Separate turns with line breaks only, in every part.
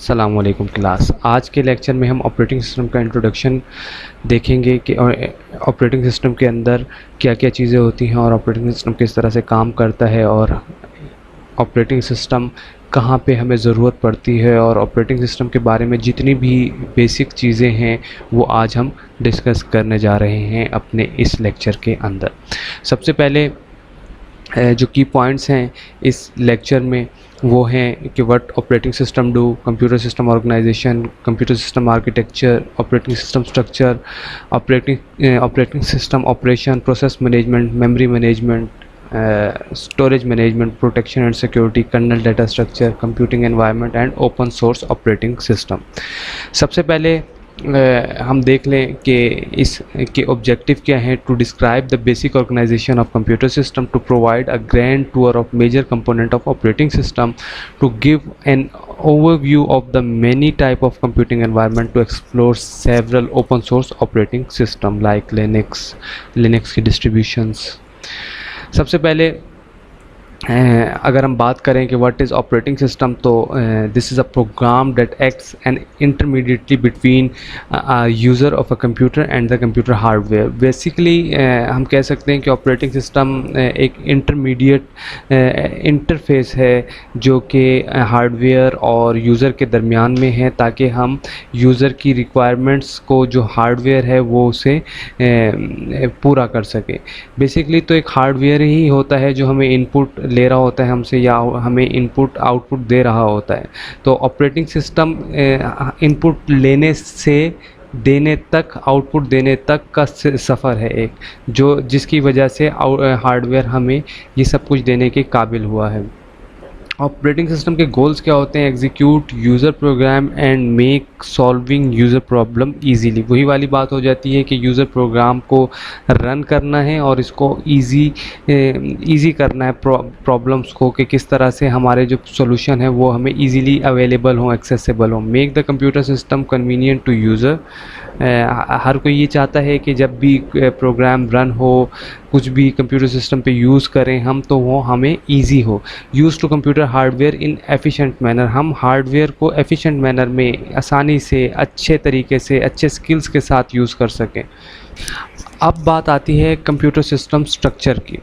अस्सलाम वालेकुम क्लास। आज के लेक्चर में हम ऑपरेटिंग सिस्टम का इंट्रोडक्शन देखेंगे कि ऑपरेटिंग सिस्टम के अंदर क्या क्या चीज़ें होती हैं और ऑपरेटिंग सिस्टम किस तरह से काम करता है और ऑपरेटिंग सिस्टम कहाँ पे हमें ज़रूरत पड़ती है और ऑपरेटिंग सिस्टम के बारे में जितनी भी बेसिक चीज़ें हैं वो आज हम डिस्कस करने जा रहे हैं अपने इस लेक्चर के अंदर। सबसे पहले जो की पॉइंट्स हैं इस लेक्चर में वो हैं कि what operating system do, computer system organisation, computer system architecture, operating system structure, operating system operation, process management, memory management, storage management, protection and security, kernel data structure, computing environment and open source operating system. सबसे पहले हम देख लें कि इसके objective क्या हैं। To describe the basic organisation of computer system, to provide a grand tour of major component of operating system, to give an overview of the many type of computing environment, to explore several open source operating system like Linux की distributions। सबसे पहले अगर हम बात करें कि what is operating system, तो this is a program that acts and intermediately between user of a computer and the computer hardware. Basically हम कह सकते हैं कि ऑपरेटिंग सिस्टम एक इंटरमीडिएट इंटरफेस है जो कि हार्डवेयर और यूज़र के दरमियान में है, ताकि हम यूज़र की रिक्वायरमेंट्स को जो हार्डवेयर है वो उसे पूरा कर सके। बेसिकली तो एक हार्डवेयर ही होता है जो हमें इनपुट ले रहा होता है हमसे या हमें इनपुट आउटपुट दे रहा होता है। तो ऑपरेटिंग सिस्टम इनपुट लेने से देने तक, आउटपुट देने तक का सफ़र है एक, जो जिसकी वजह से हार्डवेयर हमें ये सब कुछ देने के काबिल हुआ है। ऑपरेटिंग सिस्टम के गोल्स क्या होते हैं? Execute user program and make solving user problem easily. वही वाली बात हो जाती है कि यूज़र प्रोग्राम को रन करना है और इसको ईज़ी करना है प्रॉब्लम्स को, कि किस तरह से हमारे जो सॉल्यूशन है वो हमें ईजीली अवेलेबल हो, एक्सेसिबल हो। Make the computer system convenient to user. हर कोई ये चाहता है कि जब भी प्रोग्राम रन हो, कुछ भी कंप्यूटर सिस्टम पे यूज़ करें हम, तो वो हमें इजी हो। Use to computer hardware in efficient manner. हम हार्डवेयर को एफिशिएंट मैनर में आसानी से, अच्छे तरीके से, अच्छे स्किल्स के साथ यूज़ कर सकें। अब बात आती है कंप्यूटर सिस्टम स्ट्रक्चर की।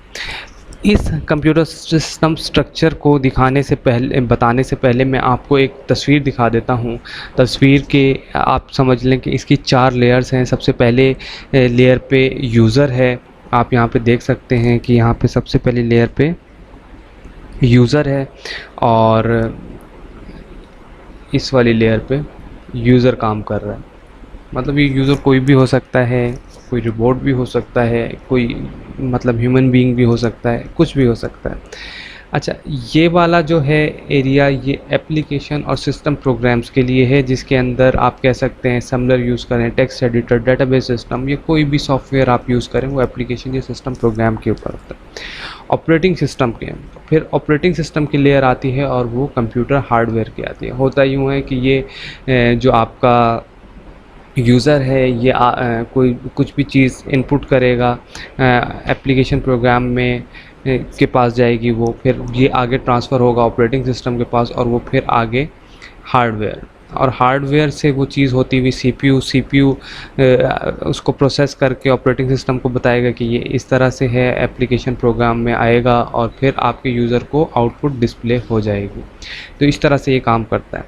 इस कंप्यूटर सिस्टम स्ट्रक्चर को बताने से पहले मैं आपको एक तस्वीर दिखा देता हूँ। तस्वीर के आप समझ लें कि इसकी 4 लेयर्स हैं। सबसे पहले लेयर पे यूज़र है। आप यहाँ पे देख सकते हैं कि यहाँ पे सबसे पहली लेयर पे यूज़र है और इस वाली लेयर पे यूज़र काम कर रहा है। मतलब ये यूज़र कोई भी हो सकता है, कोई रोबोट भी हो सकता है, कोई मतलब ह्यूमन बीइंग भी हो सकता है, कुछ भी हो सकता है। अच्छा, ये वाला जो है एरिया, ये एप्लीकेशन और सिस्टम प्रोग्राम्स के लिए है, जिसके अंदर आप कह सकते हैं समलर यूज़ करें, टेक्स्ट एडिटर, डेटाबेस सिस्टम, ये कोई भी सॉफ्टवेयर आप यूज़ करें वो एप्लीकेशन या सिस्टम प्रोग्राम के ऊपर होता है। ऑपरेटिंग सिस्टम के फिर ऑपरेटिंग सिस्टम की लेयर आती है और वो कंप्यूटर हार्डवेयर की आती है। होता यूँ है कि ये जो आपका यूज़र है ये कोई कुछ भी चीज़ इनपुट करेगा, एप्लीकेशन प्रोग्राम में के पास जाएगी, वो फिर ये आगे ट्रांसफ़र होगा ऑपरेटिंग सिस्टम के पास और वो फिर आगे हार्डवेयर, और हार्डवेयर से वो चीज़ होती हुई सीपीयू उसको प्रोसेस करके ऑपरेटिंग सिस्टम को बताएगा कि ये इस तरह से है, एप्लीकेशन प्रोग्राम में आएगा और फिर आपके यूज़र को आउटपुट डिस्प्ले हो जाएगी। तो इस तरह से ये काम करता है।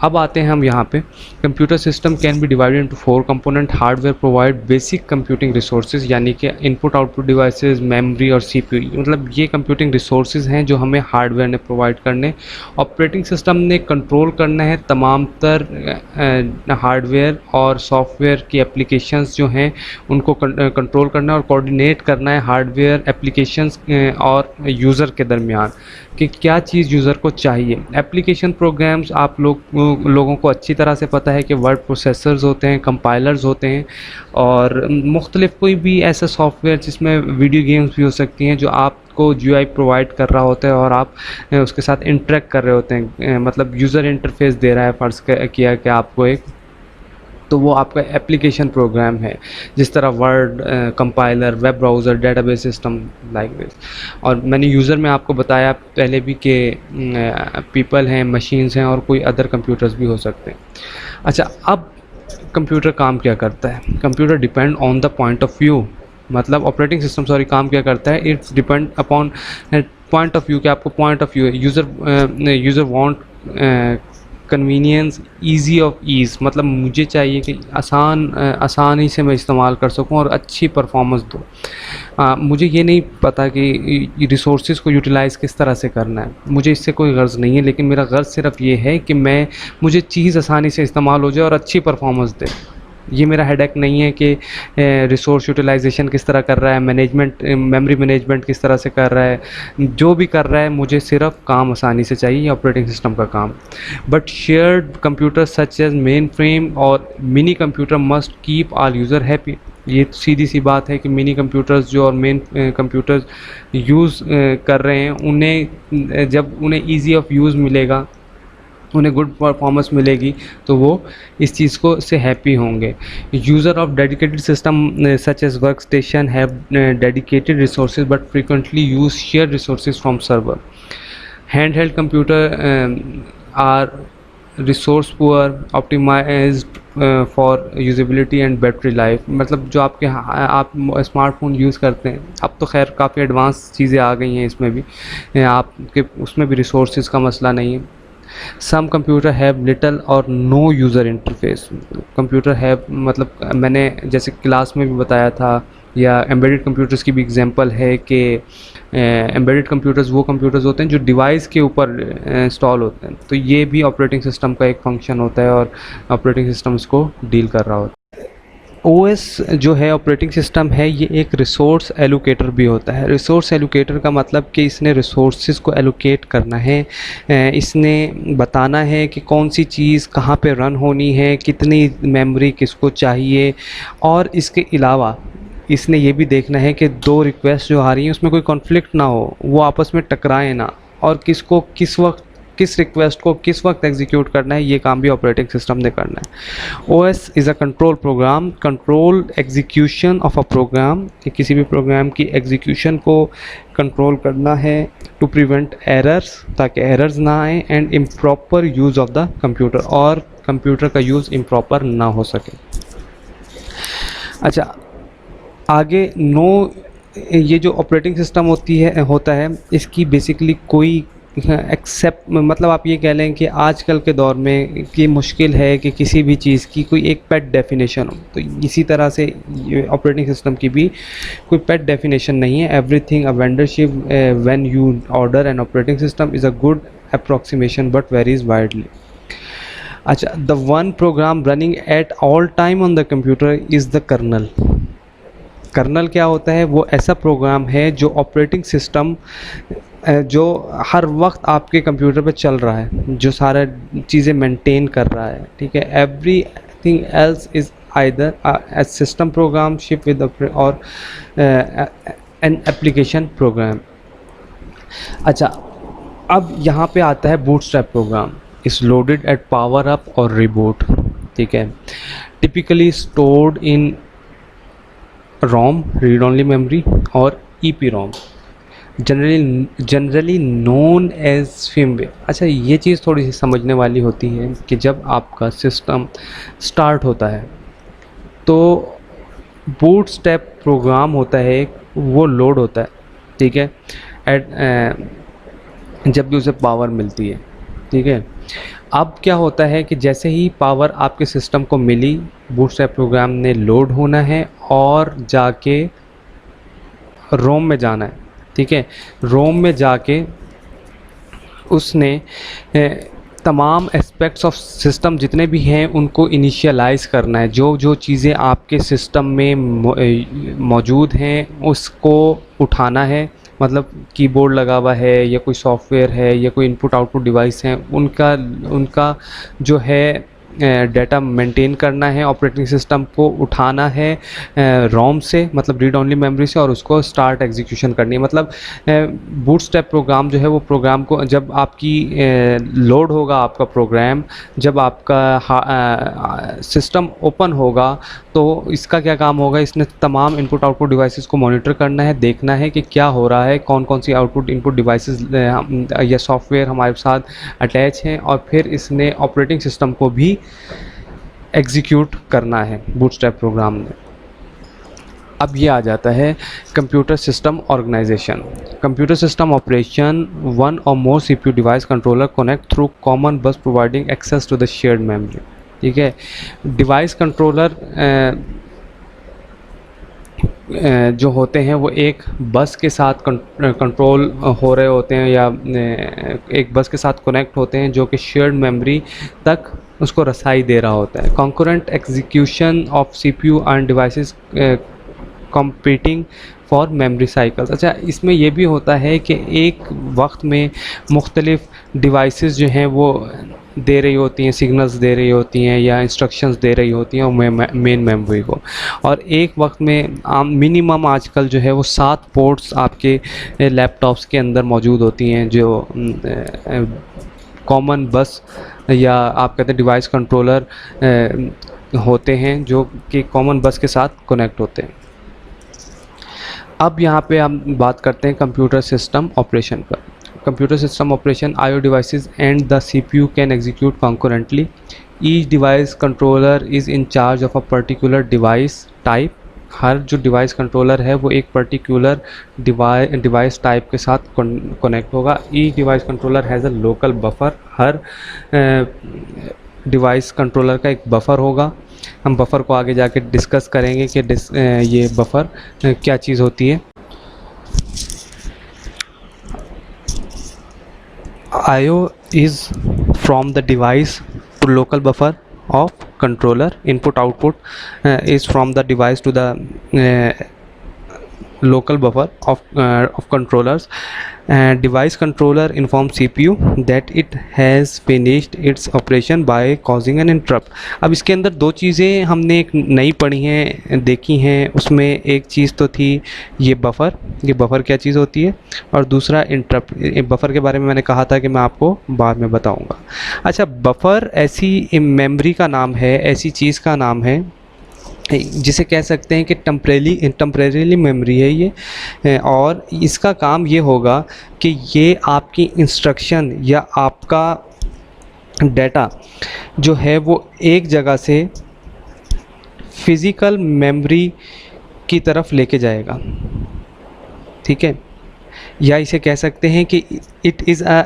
अब आते हैं हम यहाँ पे, computer system can be divided into 4 component. Hardware provide basic computing resources, यानी कि इनपुट आउटपुट डिवाइसेस, मेमोरी और सीपीयू, मतलब ये कंप्यूटिंग रिसोर्सेज हैं जो हमें हार्डवेयर ने प्रोवाइड करने। ऑपरेटिंग सिस्टम ने कंट्रोल करना है तमाम हार्डवेयर और सॉफ्टवेयर की एप्लीकेशंस जो हैं उनको कंट्रोल करना है और कोऑर्डिनेट करना है हार्डवेयर एप्लीकेशंस और यूज़र के दरमियान कि क्या चीज़ यूज़र को चाहिए। एप्लीकेशन प्रोग्राम्स आप लोगों को अच्छी तरह से पता है कि वर्ड प्रोसेसर्स होते हैं, कंपाइलर्स होते हैं और मुख्तलिफ कोई भी ऐसा सॉफ्टवेयर जिसमें वीडियो गेम्स भी हो सकती हैं जो आपको GUI प्रोवाइड कर रहा होता है और आप उसके साथ इंटरेक्ट कर रहे होते हैं। मतलब यूज़र इंटरफेस दे रहा है, फ़र्ज़ किया कि आपको एक तो वो आपका एप्लीकेशन प्रोग्राम है, जिस तरह word, compiler, web browser, database system, like this. और मैंने यूज़र में आपको बताया पहले भी कि पीपल हैं, मशीन्स हैं और कोई अदर कंप्यूटर्स भी हो सकते हैं। अच्छा, अब कंप्यूटर काम क्या करता है? Computer depend on the point of view, मतलब ऑपरेटिंग सिस्टम सॉरी काम क्या करता है, it's depend upon point of view. कि आपको पॉइंट ऑफ व्यू है, user want convenience, easy of ease, मतलब मुझे चाहिए कि आसानी से मैं इस्तेमाल कर सकूं और अच्छी परफॉर्मेंस दूं। मुझे ये नहीं पता कि रिसोर्सेज को यूटिलाइज़ किस तरह से करना है, मुझे इससे कोई गर्ज़ नहीं है, लेकिन मेरा गर्ज़ सिर्फ ये है कि मुझे चीज़ आसानी से इस्तेमाल हो जाए और अच्छी परफॉर्मेंस दे। ये मेरा हेडेक नहीं है कि रिसोर्स यूटिलाइजेशन किस तरह कर रहा है, मैनेजमेंट, मेमोरी मैनेजमेंट किस तरह से कर रहा है। जो भी कर रहा है मुझे सिर्फ काम आसानी से चाहिए, ऑपरेटिंग सिस्टम का काम। But shared computer such as mainframe और mini computer must keep all user happy. ये सीधी सी बात है कि मिनी कंप्यूटर्स जो और मेन कंप्यूटर्स यूज़ कर रहे हैं, उन्हें जब उन्हें ईज़ी ऑफ यूज़ मिलेगा, उन्हें गुड परफॉर्मेंस मिलेगी, तो वो इस चीज़ को से हैप्पी होंगे। User of dedicated system such as work station have dedicated resources but frequently use share resources from server. Hand held computer are resource poor, optimised for usability and battery life. मतलब जो आप smartphone use करते हैं, अब तो खैर काफ़ी advance चीज़ें आ गई हैं इसमें भी, आपके उसमें भी रिसोर्सेज का मसला नहीं है। सम कंप्यूटर हैव लिटल और no user interface. Computer have मतलब मैंने जैसे क्लास में भी बताया था, या एम्बेडेड कंप्यूटर्स की भी एग्जांपल है कि एम्बेडेड कंप्यूटर्स वो कंप्यूटर्स होते हैं जो डिवाइस के ऊपर इंस्टॉल होते हैं। तो ये भी ऑपरेटिंग सिस्टम का एक फंक्शन होता है और ऑपरेटिंग सिस्टम इसको डील कर रहा होता है। ओएस जो है ऑपरेटिंग सिस्टम है, ये एक रिसोर्स एलोकेटर भी होता है। रिसोर्स एलोकेटर का मतलब कि इसने रिसोर्सेज को एलोकेट करना है, इसने बताना है कि कौन सी चीज़ कहाँ पे रन होनी है, कितनी मेमोरी किसको चाहिए, और इसके अलावा इसने ये भी देखना है कि दो रिक्वेस्ट जो आ रही हैं उसमें कोई कॉन्फ्लिक्ट ना हो, वो आपस में टकराए ना, और किसको किस वक्त किस रिक्वेस्ट को किस वक्त एग्जीक्यूट करना है, ये काम भी ऑपरेटिंग सिस्टम ने करना है। OS is a control program, control execution of a program, कि किसी भी प्रोग्राम की एग्जीक्यूशन को कंट्रोल करना है, टू प्रिवेंट एरर्स, ताकि एरर्स ना आए, and improper use of the computer, और कंप्यूटर का यूज़ इम्प्रॉपर ना हो सके। अच्छा, आगे ये जो ऑपरेटिंग सिस्टम होता है, इसकी बेसिकली कोई एक्सेप्ट, मतलब आप ये कह लें कि आजकल के दौर में ये मुश्किल है कि किसी भी चीज़ की कोई एक पेट डेफिनेशन हो। तो इसी तरह से ऑपरेटिंग सिस्टम की भी कोई पेट डेफिनेशन नहीं है। Everything a vendor ships when you order an operating system is a good approximation but varies widely. अच्छा, the one program running at all time on the computer is the kernel. Kernel क्या होता है? वो ऐसा programme है जो operating system जो हर वक्त आपके कंप्यूटर पे चल रहा है, जो सारा चीज़ें मेंटेन कर रहा है, ठीक है। Everything else is either a system program ship with और एन एप्लीकेशन प्रोग्राम। अच्छा, अब यहाँ पे आता है bootstrap program, is loaded at power up और रिबूट, ठीक है। Typically stored in ROM, read only memory, और EPROM, generally known as firmware। अच्छा, ये चीज़ थोड़ी सी समझने वाली होती है कि जब आपका सिस्टम स्टार्ट होता है तो बूटस्ट्रैप प्रोग्राम होता है, वो लोड होता है, ठीक है, जब भी उसे पावर मिलती है, ठीक है। अब क्या होता है कि जैसे ही पावर आपके सिस्टम को मिली, बूटस्ट्रैप प्रोग्राम ने लोड होना है और जाके रोम में जाना है, ठीक है। रोम में जाके उसने तमाम एस्पेक्ट्स ऑफ सिस्टम जितने भी हैं उनको इनिशियलाइज़ करना है। जो जो चीज़ें आपके सिस्टम में मौजूद हैं उसको उठाना है, मतलब कीबोर्ड लगा हुआ है या कोई सॉफ्टवेयर है या कोई इनपुट आउटपुट डिवाइस हैं, उनका जो है डाटा मेंटेन करना है, ऑपरेटिंग सिस्टम को उठाना है रोम से, मतलब रीड ओनली मेमोरी से, और उसको स्टार्ट एग्जीक्यूशन करनी है। मतलब बूटस्ट्रैप प्रोग्राम जो है वो प्रोग्राम को जब आपकी लोड होगा आपका प्रोग्राम, जब आपका सिस्टम ओपन होगा तो इसका क्या काम होगा, इसने तमाम इनपुट आउटपुट डिवाइसेस को मॉनिटर करना है, देखना है कि क्या हो रहा है, कौन कौन सी आउटपुट इनपुट डिवाइसेस या सॉफ्टवेयर हमारे साथ अटैच हैं, और फिर इसने ऑपरेटिंग सिस्टम को भी एग्जीक्यूट करना है बूटस्ट्रैप प्रोग्राम में। अब ये आ जाता है computer system organisation. Computer system operation, one or more CPU device controller connect through common bus providing access to the shared memory. ठीक है, डिवाइस कंट्रोलर जो होते हैं वो एक बस के साथ कंट्रोल हो रहे होते हैं, या एक बस के साथ कनेक्ट होते हैं जो कि शेयर्ड मेमोरी तक उसको रसाई दे रहा होता है। Concurrent execution of CPU end devices competing for memory cycles. अच्छा, इसमें यह भी होता है कि एक वक्त में मुख्तलिफ डिवाइसेस जो हैं वो दे रही होती हैं, सिग्नल्स दे रही होती हैं या इंस्ट्रक्शंस दे रही होती हैं मेन मेमोरी को, और एक वक्त में मिनिमम आजकल जो है वो 7 पोर्ट्स आपके लैपटॉप्स के अंदर मौजूद होती हैं जो कॉमन बस या आप कहते हैं डिवाइस कंट्रोलर होते हैं जो कि कॉमन बस के साथ कनेक्ट होते हैं। अब यहाँ पे हम बात करते हैं कंप्यूटर सिस्टम ऑपरेशन पर। Computer system operation, IO devices and the CPU can execute concurrently. Each device controller is in charge of a particular device type. हर जो डिवाइस कंट्रोलर है वो एक पर्टिकुलर डिवाइस टाइप के साथ कनेक्ट होगा। Each device controller has a local buffer. Her device controller का एक buffer होगा। हम बफर को आगे जाके डिस्कस करेंगे कि ये बफर क्या चीज़ होती है। IO is from the device to local buffer of controller. Input output is from the device to the local buffer of controllers. Device controller informs CPU that it has finished its operation by causing an interrupt. अब इसके अंदर दो चीज़ें हमने एक नई पढ़ी हैं, देखी हैं। उसमें एक चीज़ तो थी ये बफ़र क्या चीज़ होती है, और दूसरा इंटरप्ट। बफ़र के बारे में मैंने कहा था कि मैं आपको बाद में बताऊंगा। अच्छा, बफ़र ऐसी मेमोरी का नाम है, ऐसी चीज़ का नाम है जिसे कह सकते हैं कि टेम्परेरीली मेमोरी है ये, और इसका काम ये होगा कि ये आपकी इंस्ट्रक्शन या आपका डाटा जो है वो एक जगह से फिज़िकल मेमोरी की तरफ लेके जाएगा। ठीक है, या इसे कह सकते हैं कि it is a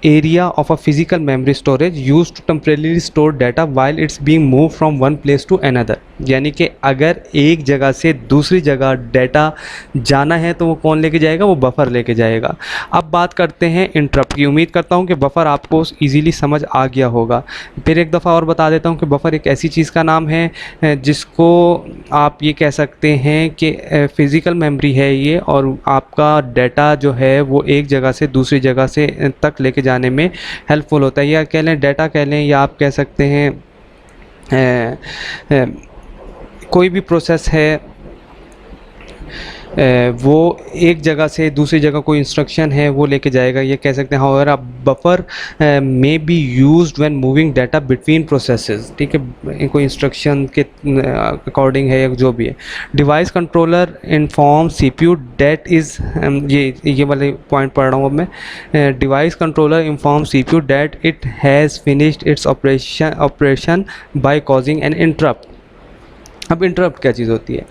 area of a physical memory storage used to temporarily store data while it's being moved from one place to another। यानी कि अगर एक जगह से दूसरी जगह डाटा जाना है तो वो कौन लेके जाएगा, वो बफ़र लेके जाएगा। अब बात करते हैं इंटरप्ट की। उम्मीद करता हूँ कि बफ़र आपको इजीली समझ आ गया होगा। फिर एक दफ़ा और बता देता हूँ कि बफ़र एक ऐसी चीज़ का नाम है जिसको आप ये कह सकते हैं कि फ़िज़िकल मेमोरी है ये, और आपका डाटा जो है वो एक जगह से दूसरी जगह से तक लेके जाने में हेल्पफुल होता है। या कह लें डाटा कह लें, या आप कह सकते हैं कोई भी प्रोसेस है वो एक जगह से दूसरी जगह कोई इंस्ट्रक्शन है वो लेके जाएगा, ये कह सकते हैं। However a buffer may be used when moving data between processes. ठीक है, कोई इंस्ट्रक्शन के अकॉर्डिंग है या जो भी है। Device controller inform CPU that is, ये वाले पॉइंट पढ़ रहा हूँ अब मैं। Device controller inform CPU that it has finished its operation by causing an interrupt. अब इंटरप्ट क्या चीज़ होती है?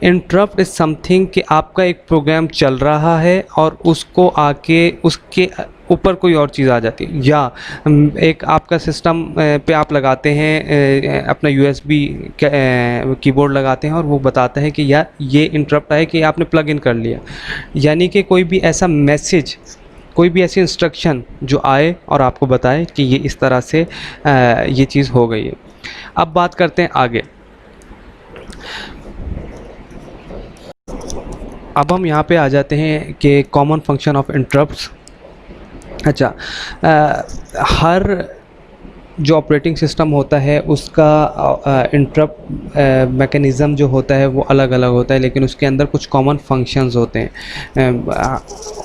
इंटरप्ट इज़ समथिंग कि आपका एक प्रोग्राम चल रहा है और उसको आके उसके ऊपर कोई और चीज़ आ जाती है, या एक आपका सिस्टम पे आप लगाते हैं अपना USB कीबोर्ड लगाते हैं और वो बताता है कि यार ये इंटरप्ट है कि आपने प्लग इन कर लिया। यानी कि कोई भी ऐसा मैसेज, कोई भी ऐसी इंस्ट्रक्शन जो आए और आपको बताए कि ये इस तरह से ये चीज़ हो गई है। अब बात करते हैं आगे। अब हम यहाँ पे आ जाते हैं कि कॉमन फंक्शन ऑफ इंटरप्ट्स। अच्छा, हर जो ऑपरेटिंग सिस्टम होता है उसका इंटरप्ट मैकेनिज़्म जो होता है वो अलग अलग होता है, लेकिन उसके अंदर कुछ कॉमन फंक्शंस होते हैं।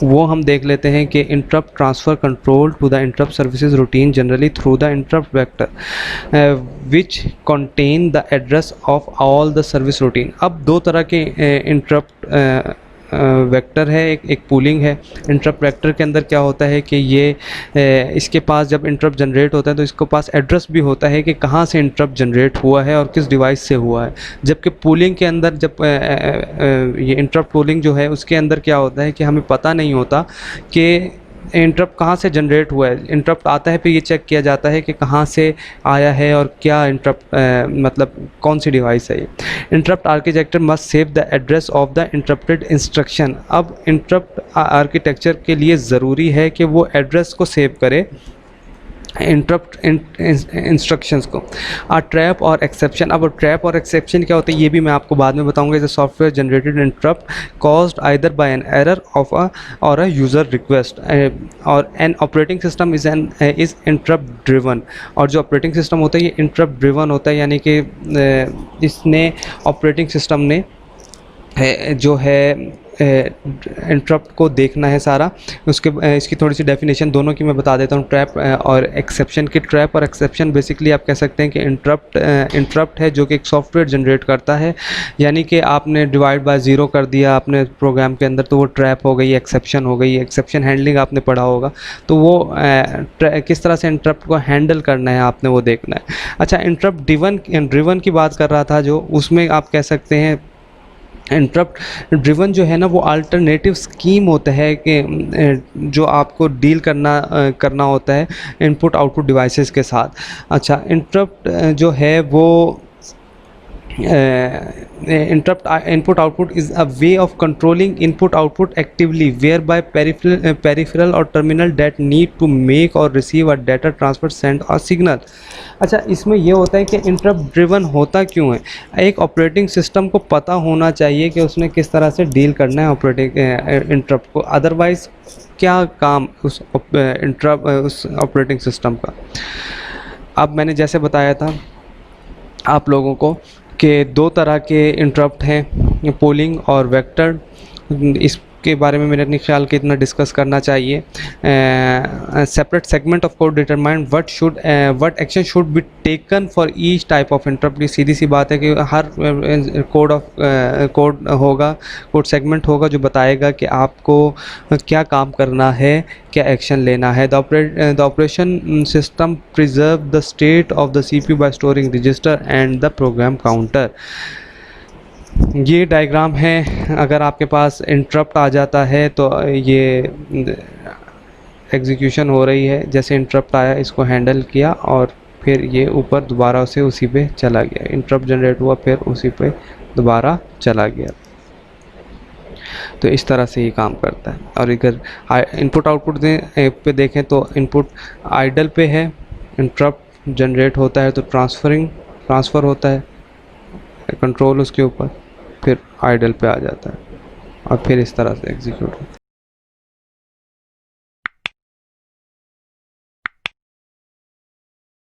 वो हम देख लेते हैं कि interrupt transfer control to the interrupt services routine generally through the interrupt vector which contain the address of all the service routine. अब दो तरह के इंटरप्ट वेक्टर है, एक पूलिंग है। इंटरप्ट वेक्टर के अंदर क्या होता है कि ये इसके पास जब इंटरप्ट जनरेट होता है तो इसके पास एड्रेस भी होता है कि कहाँ से इंटरप्ट जनरेट हुआ है और किस डिवाइस से हुआ है। जबकि पूलिंग के अंदर जब ये इंटरप्ट पूलिंग जो है उसके अंदर क्या होता है कि हमें पता नहीं होता कि इंटरप्ट कहाँ से जनरेट हुआ है। इंटरप्ट आता है फिर ये चेक किया जाता है कि कहाँ से आया है और क्या इंटरप्ट मतलब कौन सी डिवाइस है ये। Interrupt architecture must save the address of the interrupted instruction. अब इंटरप्ट आर्किटेक्चर के लिए ज़रूरी है कि वो एड्रेस को सेव करे इंटरप्ट इंस्ट्रक्शंस को। ट्रैप और एक्सेप्शन। अब ट्रैप और एक्सेप्शन क्या होता है ये भी मैं आपको बाद में बताऊंगा। Is a software generated interrupt caused either by an error of a user request. और an operating system is interrupt driven. और जो ऑपरेटिंग सिस्टम होता है ये इंटरप्ट ड्रिवन होता है, यानी कि इसने ऑपरेटिंग सिस्टम ने जो है इंटरप्ट को देखना है सारा। उसके इसकी थोड़ी सी डेफिनेशन दोनों की मैं बता देता हूँ, ट्रैप और एक्सेप्शन की। ट्रैप और एक्सेप्शन बेसिकली आप कह सकते हैं कि इंटरप्ट है जो कि एक सॉफ्टवेयर जनरेट करता है, यानी कि आपने डिवाइड बाय ज़ीरो कर दिया अपने प्रोग्राम के अंदर तो वो ट्रैप हो गई, एक्सेप्शन हो गई। एक्सेप्शन हैंडलिंग आपने पढ़ा होगा, तो वो किस तरह से इंटरप्ट को हैंडल करना है आपने वो देखना है। अच्छा, इंटरप्ट ड्रिवन की बात कर रहा था जो, उसमें आप कह सकते हैं इंटरप्ट ड्रिवन जो है ना वो अल्टरनेटिव स्कीम होता है कि जो आपको डील करना होता है इनपुट आउटपुट डिवाइसेस के साथ। अच्छा, इंटरप्ट जो है वो interrupt input output is a way of controlling input output actively whereby peripheral or terminal that need to make or receive a data transfer send a signal। अच्छा, इसमें ये होता है कि इंटरप्ट ड्रिवन होता क्यों है। एक ऑपरेटिंग सिस्टम को पता होना चाहिए कि उसने किस तरह से डील करना है इंटरप्ट को, अदरवाइज़ क्या काम उस ऑपरेटिंग सिस्टम का। अब मैंने जैसे बताया था आप लोगों को कि दो तरह के इंटरप्ट हैं, पोलिंग और वेक्टर। इसके बारे में मेरे ख्याल के इतना डिस्कस करना चाहिए। Separate segment of code determine what action should be taken for each type of interrupt. सीधी सी बात है कि हर कोड सेगमेंट होगा जो बताएगा कि आपको क्या काम करना है, क्या एक्शन लेना है। The operation system preserve the state of the CPU bye storing register and the program counter. ये डायग्राम है। अगर आपके पास इंटरप्ट आ जाता है तो ये एग्जीक्यूशन हो रही है। जैसे इंटरप्ट आया इसको हैंडल किया और फिर ये ऊपर दोबारा से उसी पे चला गया। इंटरप्ट जनरेट हुआ फिर उसी पे दोबारा चला गया। तो इस तरह से ये काम करता है। और अगर इनपुट आउटपुट पे देखें तो इनपुट आइडल पे है, इंटरप्ट जनरेट होता है तो ट्रांसफ़र होता है कंट्रोल उसके ऊपर, फिर आइडल पे आ जाता है और फिर इस तरह से एग्जीक्यूट होता है।